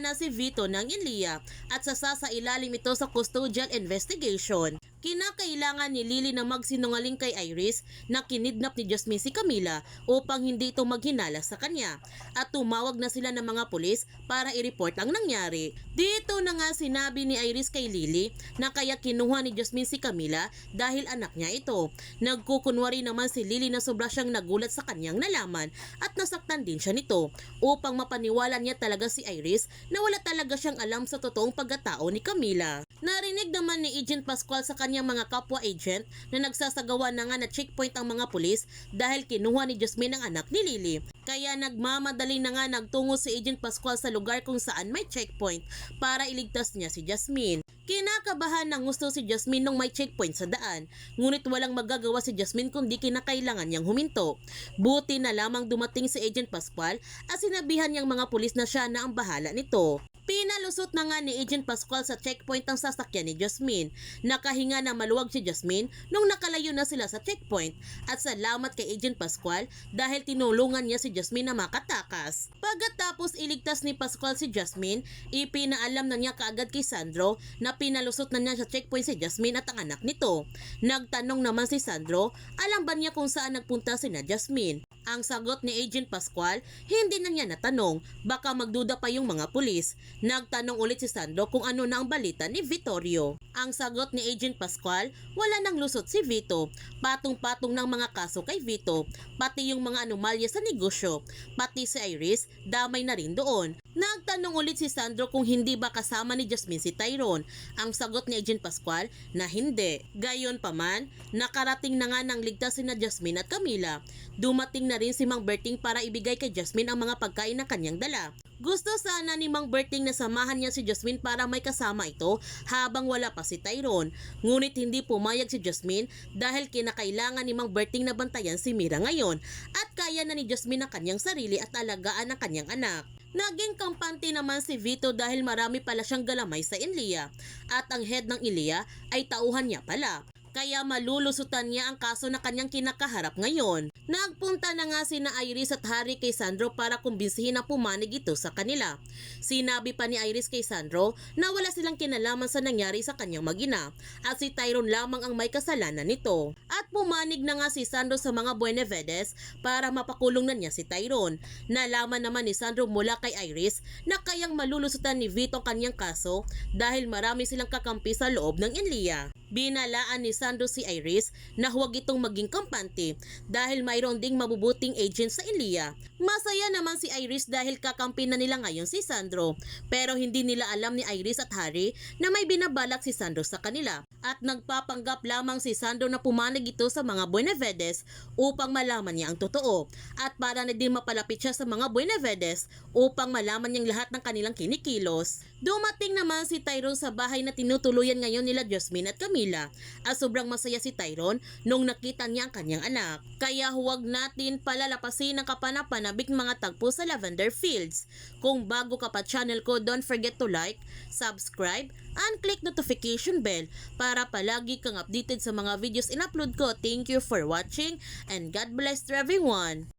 na si Vito ng Inlia at sasailalim ito sa custodial investigation. Kinakailangan ni Lily na magsinungaling kay Iris na kinidnap ni Jasmine si Camila upang hindi ito maghinala sa kanya at tumawag na sila ng mga pulis para i-report ang nangyari. Dito na nga sinabi ni Iris kay Lily na kaya kinuha ni Jasmine si Camila dahil anak niya ito. Nagkukunwari naman si Lily na sobra siyang nagulat sa kanyang nalaman at nasaktan din siya nito upang mapaniwala niya talaga si Iris na wala talaga siyang alam sa totoong pagkatao ni Camila. Narinig naman ni Agent Pascual sa kanyang mga kapwa agent na nagsasagawa na nga na checkpoint ang mga pulis dahil kinuha ni Jasmine ang anak ni Lily. Kaya nagmamadali na nga nagtungo si Agent Pascual sa lugar kung saan may checkpoint para iligtas niya si Jasmine. Kinakabahan ng gusto si Jasmine nung may checkpoint sa daan, ngunit walang magagawa si Jasmine kundi kinakailangan niyang huminto. Buti na lamang dumating si Agent Pascual at sinabihan niyang mga pulis na siya na ang bahala nito. Pinalusot na nga ni Agent Pascual sa checkpoint ang sasakyan ni Jasmine. Nakahinga na maluwag si Jasmine nung nakalayo na sila sa checkpoint at salamat kay Agent Pascual dahil tinulungan niya si Jasmine na makatakas. Pagkatapos iligtas ni Pascual si Jasmine, ipinaalam na niya kaagad kay Sandro na pinalusot na niya sa checkpoint si Jasmine at ang anak nito. Nagtanong naman si Sandro, alam ba niya kung saan nagpunta sina Jasmine? Ang sagot ni Agent Pascual, hindi na niya natanong, baka magduda pa yung mga pulis. Nagtanong ulit si Sandro kung ano na ang balita ni Vittorio. Ang sagot ni Agent Pascual, wala nang lusot si Vito. Patong-patong ng mga kaso kay Vito, pati yung mga anomalya sa negosyo, pati si Iris, damay na rin doon. Nagtanong ulit si Sandro kung hindi ba kasama ni Jasmine si Tyrone. Ang sagot ni Agent Pascual na hindi. Gayon pa man, nakarating na nga ng ligtas si na Jasmine at Camila. Dumating na rin si Mang Berting para ibigay kay Jasmine ang mga pagkain na kanyang dala. Gusto sana ni Mang Berting na samahan niya si Jasmine para may kasama ito habang wala pa si Tyrone. Ngunit hindi pumayag si Jasmine dahil kinakailangan ni Mang Berting na bantayan si Mira ngayon at kaya na ni Jasmine ang kanyang sarili at alagaan ang kanyang anak. Naging kampante naman si Vito dahil marami pala siyang galamay sa Inlia at ang head ng Inlia ay tauhan niya pala. Kaya malulusutan niya ang kaso na kanyang kinakaharap ngayon. Nagpunta na nga sina Iris at Harry kay Sandro para kumbinsihin na pumanig ito sa kanila. Sinabi pa ni Iris kay Sandro na wala silang kinalaman sa nangyari sa kanyang mag-ina at si Tyrone lamang ang may kasalanan nito. At pumanig na nga si Sandro sa mga Buenavedes para mapakulong na niya si Tyrone. Nalaman naman ni Sandro mula kay Iris na kayang malulusutan ni Vito ang kanyang kaso dahil marami silang kakampi sa loob ng Inlia. Binalaan ni Sandro si Iris na huwag itong maging kampante dahil mayroon ding mabubuting agent sa Inlia. Masaya naman si Iris dahil kakampi na nila ngayon si Sandro, pero hindi nila alam ni Iris at Harry na may binabalak si Sandro sa kanila. At nagpapanggap lamang si Sandro na pumanig ito sa mga Buenavedes upang malaman niya ang totoo at para na din mapalapit siya sa mga Buenavedes upang malaman niyang lahat ng kanilang kinikilos. Dumating naman si Tyrone sa bahay na tinutuluyan ngayon nila Jasmine at Camila at sobrang masaya si Tyrone nung nakita niya ang kanyang anak. Kaya huwag natin palalapasin ang kapanapanabik mga tagpo sa Lavender Fields. Kung bago ka pa channel ko, don't forget to like, subscribe, and click notification bell para palagi kang updated sa mga videos in-upload ko. Thank you for watching and God bless to everyone.